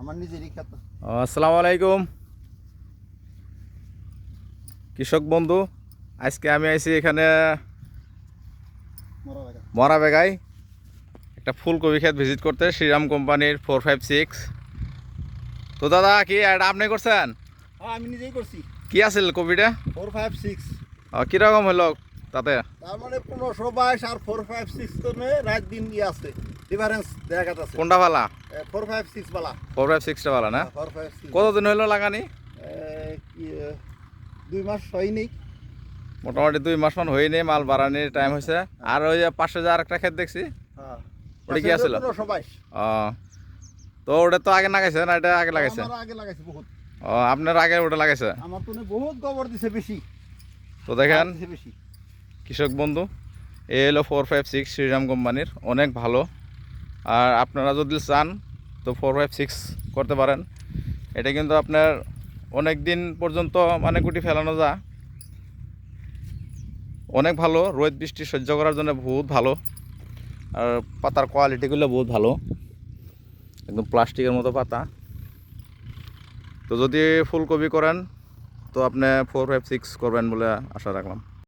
আমার নিজেরই খেত। আসসালামু আলাইকুম কৃষক বন্ধু। আজকে আমি আইছি এখানে মরা বেগায় একটা ফুলকপি ক্ষেত ভিজিট করতে, শ্রীরাম কোম্পানির 456। তো দাদা কি এটা আপনি করছেন? হ্যাঁ, আমি নিজেই করছি। কি আছিল কপিটা? 456। কীরকম হলো তাতে? তার মানে 1522 আর 456 তো রাত দিন আছে, ডিফারেন্স দেখা যাচ্ছে। কোনটা ভালা? 456 বালা। 456টা ভালা না? 456 কতদিন হইলো লাগানি? 2 মাস হয়নি। মোটামুটি 2 মাস মান হয়নি, মাল বাড়ানির টাইম হয়েছে। আর ওই যে পাশে যে আরেকটা ক্ষেত দেখছি, হ্যাঁ, ওটা কি আছিল? 1522। তো ওটা তো আগে লাগাইছে না, এটা আগে লাগাইছে? আমার আগে লাগাইছে বহুত। আপনার আগে ওটা লাগাইছে? আমার তো বহুত গোবর দিছে বেশি। তো দেখেন বেশি কৃষক বন্ধু, এ হলো 456 শ্রীরাম কোম্পানির, অনেক ভালো। আর আপনারা যদি চান তো 456 করতে পারেন। এটা কিন্তু আপনার অনেক দিন পর্যন্ত মানে গুটি ফেলানো যায়, অনেক ভালো। রোদ বৃষ্টি সহ্য করার জন্য বহুত ভালো। আর পাতার কোয়ালিটিগুলো বহুত ভালো, একদম প্লাস্টিকের মতো পাতা। তো যদি ফুলকপি করেন তো আপনি 456 করবেন বলে আশা রাখলাম।